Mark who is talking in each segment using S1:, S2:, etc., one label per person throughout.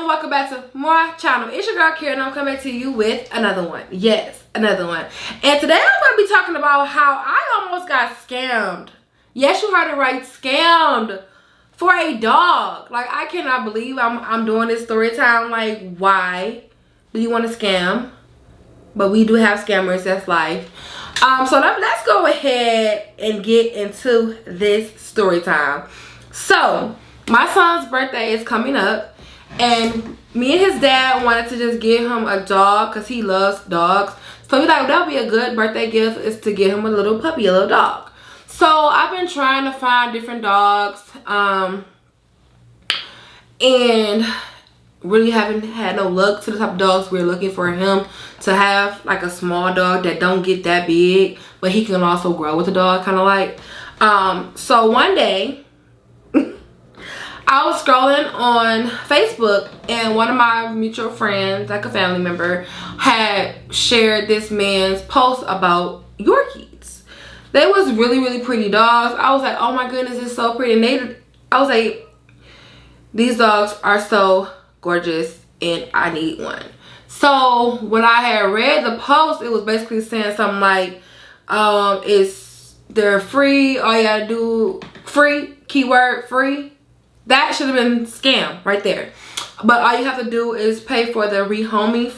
S1: and welcome back to my channel. It's your girl Kira and I'm coming to you with another one. Yes, another one. And today I'm going to be talking about how I almost got scammed. Yes, you heard it right, scammed for a dog. Like, I cannot believe I'm doing this story time. Like, why do you want to scam? But we do have scammers, that's life. So let's go ahead and get into this story time. So my son's birthday is coming up, and me and his dad wanted to just get him a dog because he loves dogs. So we thought that would be a good birthday gift, is to get him a little puppy, a little dog. So I've been trying to find different dogs, and really haven't had no luck to the type of dogs we're looking for him to have. Like a small dog that don't get that big, but he can also grow with the dog, kind of like. So one day I was scrolling on Facebook, and one of my mutual friends, like a family member, had shared this man's post about Yorkies. They was really pretty dogs. I was like, oh my goodness, it's so pretty. And I was like, these dogs are so gorgeous and I need one. So when I had read the post, it was basically saying something like, they're free, all you gotta do, free, keyword free. That should have been scam right there. But all you have to do is pay for the rehoming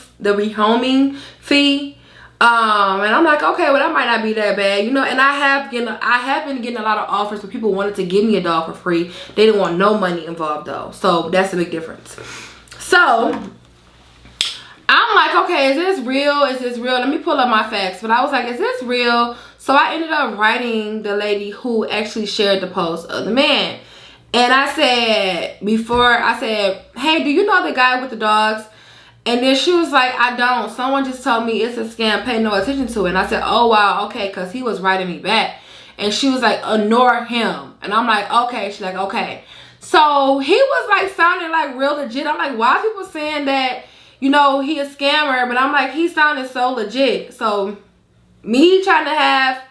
S1: fee. And I'm like, okay, well, that might not be that bad, you know. And I have been getting a lot of offers where people wanted to give me a dog for free. They didn't want no money involved though, so that's a big difference. So I'm like, okay, is this real? Is this real? Let me pull up my facts. But I was like, is this real? So I ended up writing the lady who actually shared the post of the man. And I said, hey, do you know the guy with the dogs? And then she was like, I don't. Someone just told me it's a scam. Pay no attention to it. And I said, oh, wow, okay, because he was writing me back. And she was like, ignore him. And I'm like, okay. She's like, okay. So he was like sounding like real legit. I'm like, why are people saying that, you know, he a scammer? But I'm like, he sounded so legit. So me trying to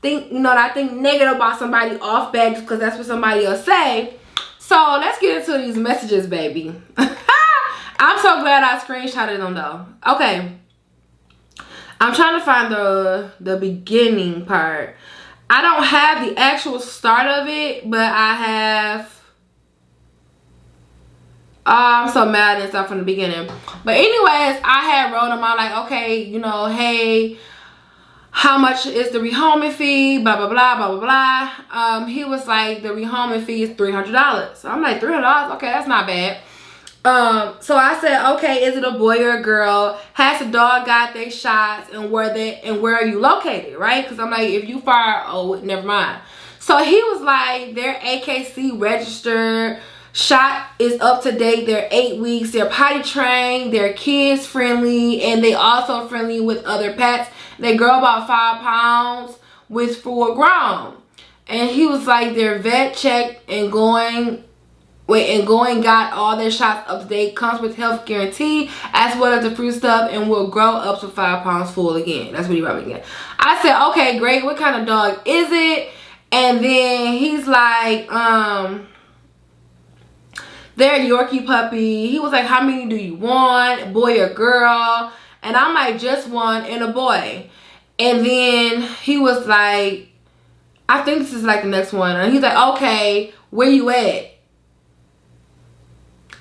S1: think negative about somebody off bad just because that's what somebody will say. So let's get into these messages, baby. I'm so glad I screenshotted them though. Okay. I'm trying to find the beginning part. I don't have the actual start of it, but I have. I'm so mad and stuff from the beginning. But anyways, I had wrote them out like, okay, you know, hey, how much is the rehoming fee? Blah, blah, blah, blah, blah, blah. He was like, the rehoming fee is $300. So I'm like, $300? Okay, that's not bad. So I said, okay, is it a boy or a girl? Has the dog got their shots, and where are you located, right? Because I'm like, if you far, oh, never mind. So he was like, they're AKC registered. Shot is up to date. They're 8 weeks. They're potty trained. They're kids friendly, and they also friendly with other pets. They grow about 5 pounds with full grown. And he was like, they're vet checked and going got all their shots up to date. Comes with health guarantee as well as the free stuff, and will grow up to 5 pounds full again. That's what he wrote me again. I said, okay, great. What kind of dog is it? And then he's like, they're a Yorkie puppy. He was like, how many do you want? Boy or girl? And I'm like, just one and a boy. And then he was like, I think this is like the next one. And he's like, okay, where you at?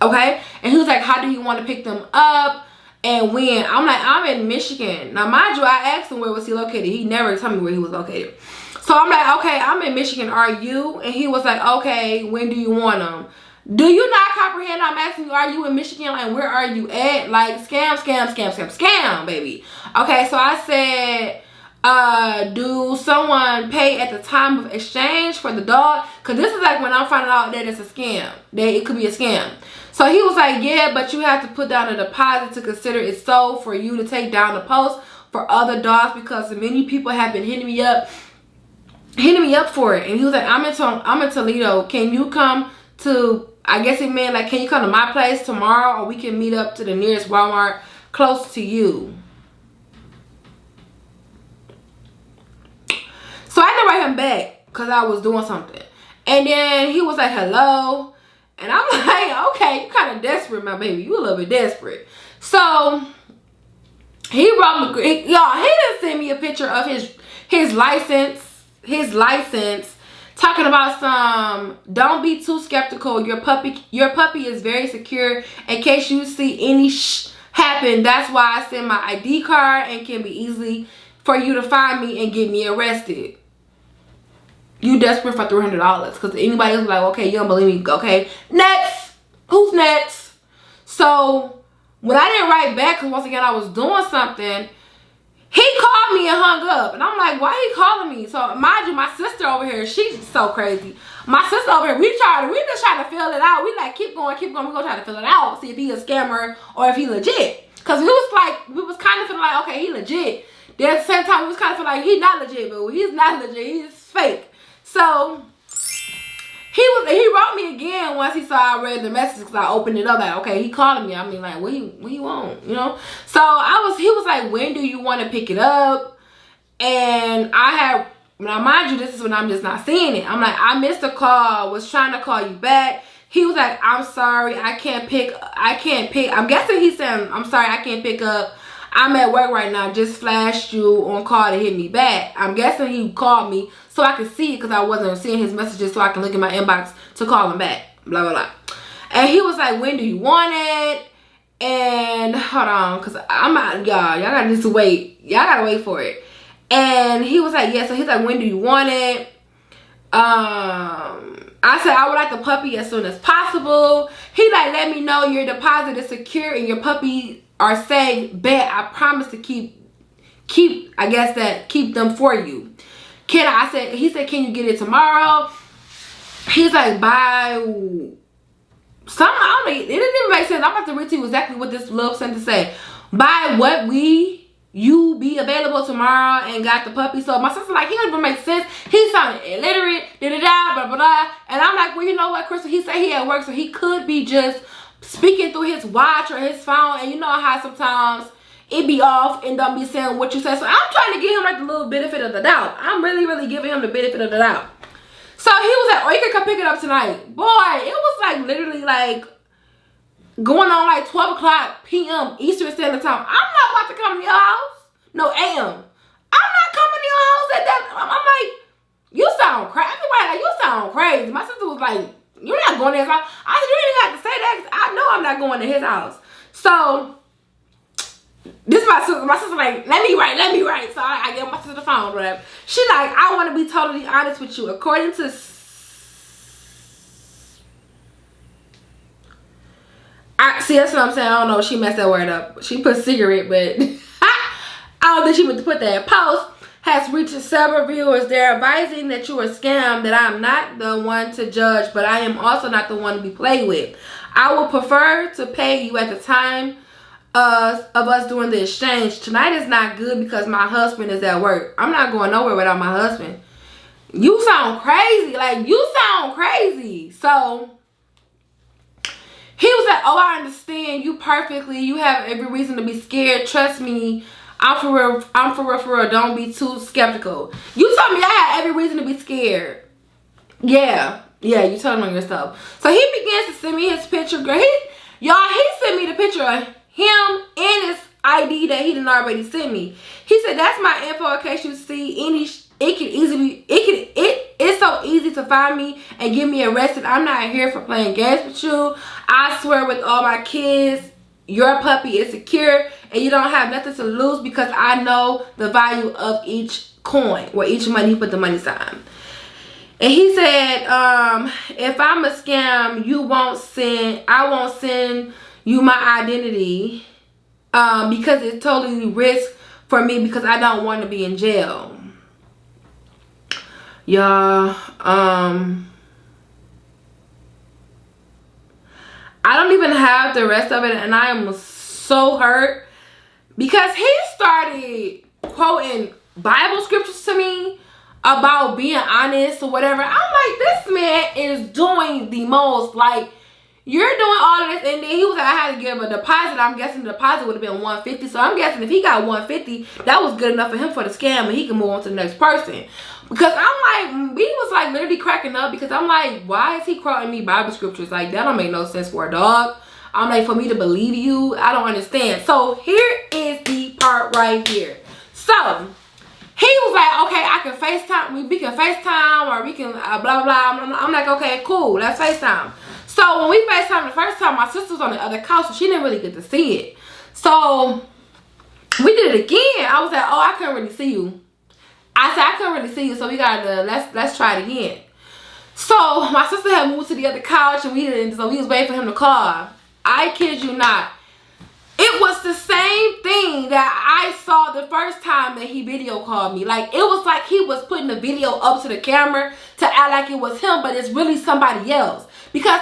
S1: Okay. And he was like, how do you want to pick them up and when? I'm like, I'm in Michigan. Now, mind you, I asked him where was he located. He never told me where he was located. So I'm like, okay, I'm in Michigan. Are you? And he was like, okay, when do you want them? Do you not comprehend? I'm asking you, are you in Michigan? Like, where are you at? Like, scam, baby. Okay, so I said, do someone pay at the time of exchange for the dog? Because this is like when I'm finding out that it's a scam. That it could be a scam. So he was like, yeah, but you have to put down a deposit to consider it sold for you to take down the post for other dogs, because many people have been hitting me up for it. And he was like, I'm in Toledo. Can you come to, I guess he meant like, can you come to my place tomorrow, or we can meet up to the nearest Walmart close to you? So I had to write him back because I was doing something. And then he was like, hello. And I'm like, okay, you kind kind of desperate, my baby. You a little bit desperate. So he wrote me, y'all, he didn't send me a picture of his license, talking about some, don't be too skeptical. Your puppy is very secure. In case you see any happen, that's why I send my ID card and can be easily for you to find me and get me arrested. You desperate for $300 because anybody else be like, okay, you don't believe me. Okay, next. Who's next? So when I didn't write back, because once again I was doing something, he called me and hung up. And I'm like, why he calling me? So mind you, my sister over here, she's so crazy. My sister over here, we just trying to fill it out. We like, keep going. We're going to try to fill it out. See if he a scammer or if he legit. Because we was kind of feeling like, okay, he legit. Then at the same time, we was kind of feeling like, he's not legit, but he's not legit. He's fake. So he wrote me again once he saw I read the message, because I opened it up like, okay, he calling me. I mean, like, what you want, you know? So he was like, when do you want to pick it up? And I had, now mind you, this is when I'm just not seeing it. I'm like, I missed a call, was trying to call you back. He was like, I'm sorry, I can't pick. I'm guessing he's saying, I'm sorry, I can't pick up. I'm at work right now, just flashed you on call to hit me back. I'm guessing he called me so I could see it, because I wasn't seeing his messages, so I can look in my inbox to call him back. Blah, blah, blah. And he was like, when do you want it? And hold on, because I'm out, y'all. Y'all gotta just wait. Y'all gotta wait for it. And he was like, yeah. So he's like, when do you want it? I said, I would like the puppy as soon as possible. He like, let me know your deposit is secure and your puppy are safe. Bet I promise to keep them for you. He said, can you get it tomorrow? He's like, by something, I don't know, it didn't even make sense. I'm about to read to you exactly what this little sentence say. By what you be available tomorrow and got the puppy. So my sister like, he don't even make sense. He sounded illiterate, blah, blah, blah. And I'm like, well, you know what, Crystal? He said he at work, so he could be just speaking through his watch or his phone. And you know how sometimes it be off and don't be saying what you said. So I'm trying to give him like the little benefit of the doubt. I'm really, really giving him the benefit of the doubt. So he was like, oh, you can come pick it up tonight. Boy, it was like literally like going on like 12 o'clock p.m. Eastern Standard Time. I'm not about to come to your house. No, a.m. I'm not coming to your house at that. I'm like, you sound crazy. Like, you sound crazy. My sister was like, you're not going to his house. I said, you didn't have to say that, because I know I'm not going to his house. So this is my sister. My sister like, let me write. So I gave my sister the phone, whatever. She like, I want to be totally honest with you. According to see, that's what I'm saying. I don't know. She messed that word up. She put cigarette, but I don't think she meant to put that. Post has reached several viewers. They're advising that you are scammed, that I'm not the one to judge, but I am also not the one to be played with. I would prefer to pay you at the time of us doing the exchange. Tonight is not good because my husband is at work. I'm not going nowhere without my husband. You sound crazy. Like, you sound crazy. So he was like, oh, I understand you perfectly. You have every reason to be scared. Trust me. I'm for real. Don't be too skeptical. You told me I had every reason to be scared. Yeah, you told me yourself. So he begins to send me his picture. Girl, he sent me the picture of him and his ID that he didn't already send me. He said, that's my info in case you see any, it's so easy to find me and get me arrested. I'm not here for playing games with you. I swear with all my kids, your puppy is secure and you don't have nothing to lose, because I know the value of each coin, or each money. He put the money sign. And he said, if I'm a scam, I won't send you my identity because it's totally risk for me, because I don't want to be in jail. Y'all, I don't even have the rest of it, and I am so hurt because he started quoting Bible scriptures to me about being honest or whatever. I'm like, this man is doing the most. Like, you're doing all of this, and then he was like, I had to give a deposit. I'm guessing the deposit would have been $150. So I'm guessing if he got $150, that was good enough for him for the scam, and he can move on to the next person. Because I'm like, we was like literally cracking up, because I'm like, why is he quoting me Bible scriptures? Like, that don't make no sense for a dog. I'm like, for me to believe you, I don't understand. So here is the part right here. So he was like, okay, I can FaceTime. We can FaceTime or we can blah, blah, blah. I'm like, okay, cool. Let's FaceTime. So when we FaceTime the first time, my sister was on the other couch, so she didn't really get to see it. So we did it again. I was like, oh, I couldn't really see you. I said, I couldn't really see you, so we gotta, let's try it again. So my sister had moved to the other couch, and so we was waiting for him to call. I kid you not. It was the same thing that I saw the first time that he video called me. Like, it was like he was putting the video up to the camera to act like it was him, but it's really somebody else. Because,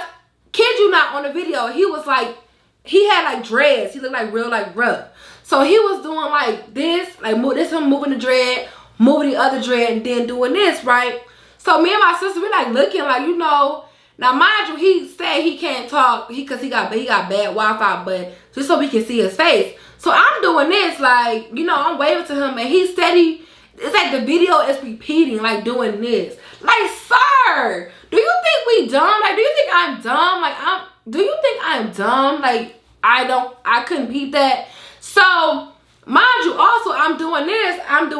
S1: kid you not, on the video, he was like, he had like dreads. He looked like real like rough. So he was doing like this, like this him moving the dread, moving the other dread, and then doing this, right? So me and my sister, we like looking like, you know. Now, mind you, he said he can't talk because he got bad Wi-Fi, but just so we can see his face. So I'm doing this, like, you know, I'm waving to him, and he's steady. It's like the video is repeating, like doing this. Like, sir, do you think we dumb? Like, do you think I'm dumb? Like, do you think I'm dumb? Like, I couldn't peep that. So, mind you, also, I'm doing this, and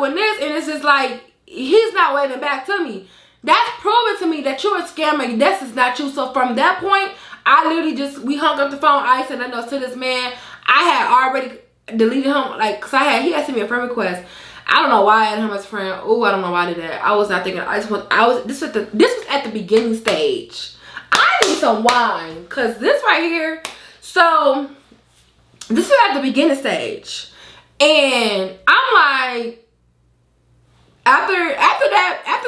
S1: it's just like, he's not waving back to me. That's proving to me that you're a scammer. This is not you. So from that point, I literally we hung up the phone. I said nothing else to this man. I had already deleted him, like, cause he had sent me a friend request. I don't know why I had him as a friend. Oh, I don't know why I did that. I was not thinking. This was at the beginning stage. I need some wine, cause this right here. So this was at the beginning stage, and I'm like. After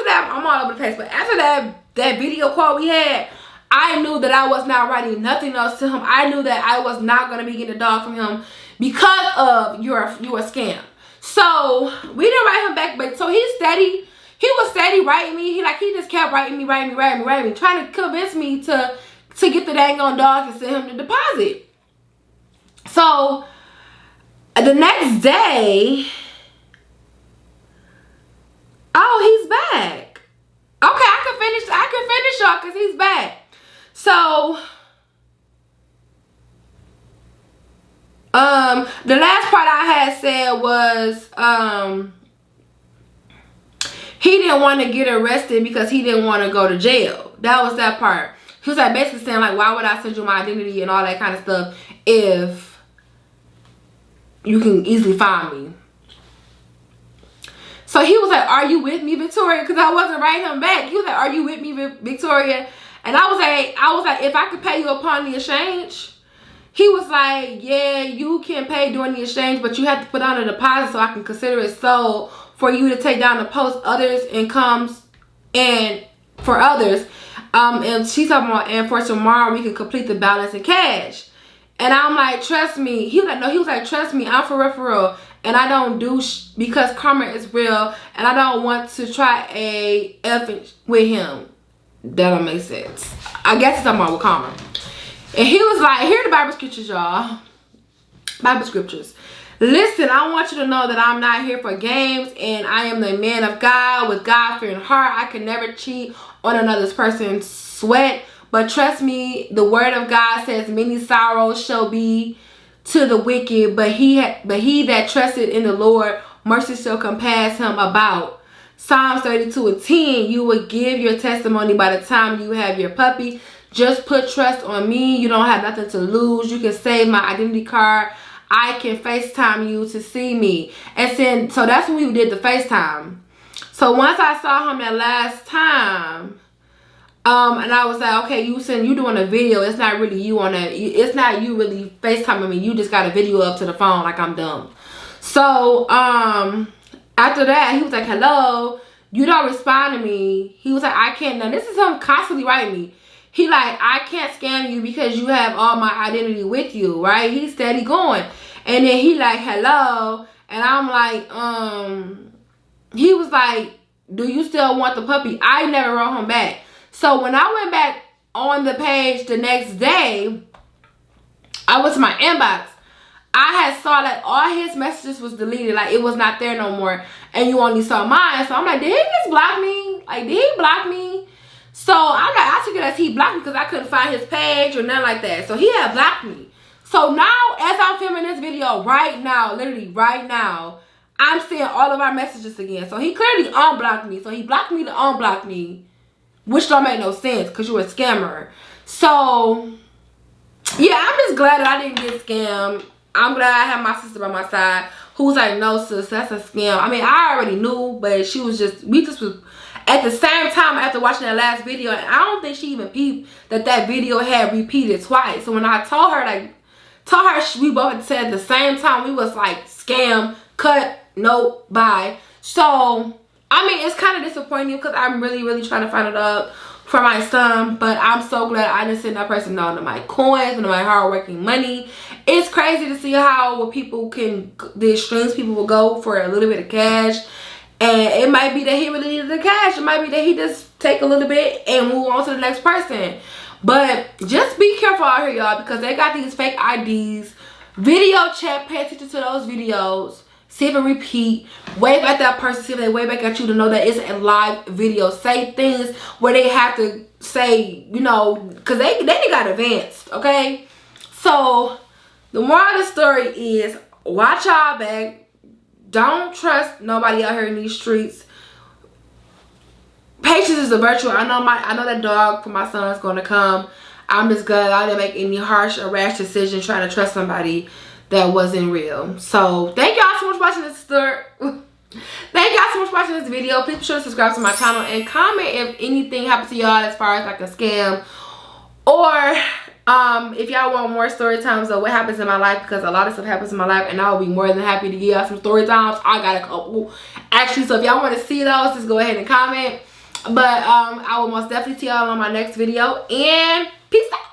S1: that, I'm all over the place. But after that video call we had, I knew that I was not writing nothing else to him. I knew that I was not gonna be getting a dog from him because of you're a scam. So we didn't write him back, but so he's steady. He was steady writing me. He just kept writing me, trying to convince me to get the dang on dog and send him the deposit. So the next day. Oh, he's back. Okay, I can finish y'all because he's back. So, the last part I had said was, he didn't want to get arrested because he didn't want to go to jail. That was that part. He was like basically saying like, why would I send you my identity and all that kind of stuff if you can easily find me? So he was like, are you with me, Victoria? Because I wasn't writing him back. He was like, are you with me, Victoria? And I was like, if I could pay you upon the exchange. He was like, yeah, you can pay during the exchange, but you have to put on a deposit so I can consider it sold for you to take down the post others incomes and for others. And she's talking about, and for tomorrow we can complete the balance in cash. And I'm like, trust me. He was like, no, he was like, trust me, I'm for real. And I don't do because karma is real, and I don't want to try a effing with him. That don't make sense. I guess it's talking about with karma. And he was like, here are the Bible scriptures, y'all. Bible scriptures. Listen, I want you to know that I'm not here for games, and I am the man of God with God-fearing heart. I can never cheat on another person's sweat. But trust me, the word of God says many sorrows shall be to the wicked, but he that trusted in the Lord, mercy shall compass him about. Psalms 32:10, you will give your testimony by the time you have your puppy. Just put trust on me. You don't have nothing to lose. You can save my identity card. I can FaceTime you to see me. And then, so that's when we did the FaceTime. So once I saw him that last time, and I was like, okay, you doing a video. It's not really you on that. It's not you really FaceTiming me. You just got a video up to the phone like I'm dumb. So, after that, he was like, hello. You don't respond to me. He was like, I can't. Now, this is him constantly writing me. He like, I can't scam you because you have all my identity with you, right? He's steady going. And then he like, hello. And I'm like, he was like, do you still want the puppy? I never wrote him back. So when I went back on the page the next day, I went to my inbox. I had saw that all his messages was deleted. Like, it was not there no more. And you only saw mine. So I'm like, did he just block me? Like, did he block me? So I took it as he blocked me because I couldn't find his page or nothing like that. So he had blocked me. So now, as I'm filming this video right now, literally right now, I'm seeing all of our messages again. So he clearly unblocked me. So he blocked me to unblock me, which don't make no sense because you're a scammer. So yeah, I'm just glad that I didn't get scammed. I'm glad I have my sister by my side who was like, no sis, that's a scam. I mean, I already knew, but she was just, we just was at the same time after watching that last video, and I don't think she even peeped that video had repeated twice. So when I told her, we both said at the same time, we was like, scam, cut, nope, bye. So I mean, it's kind of disappointing because I'm really trying to find it out for my son, but I'm so glad I didn't send that person none of my coins and my hard-working money. It's crazy to see how people can, the extremes people will go for a little bit of cash, and it might be that he really needed the cash. It might be that he just take a little bit and move on to the next person. But just be careful out here, y'all, because they got these fake IDs. Video check, pay attention to those videos. See if it repeat. Wave at that person. See if they wave back at you to know that it's a live video. Say things where they have to say, you know, because they got advanced, okay? So the moral of the story is watch y'all back. Don't trust nobody out here in these streets. Patience is a virtue. I know that dog for my son is going to come. I'm just glad I didn't make any harsh or rash decision trying to trust somebody that wasn't real. So thank y'all so much for watching this story. Thank y'all so much for watching this video. Please be sure to subscribe to my channel and comment if anything happened to y'all as far as like a scam, or if y'all want more story times of what happens in my life, because a lot of stuff happens in my life and I will be more than happy to give y'all some story times. I got a couple actually, so if y'all want to see those, just go ahead and comment. But I will most definitely see y'all on my next video, and peace out.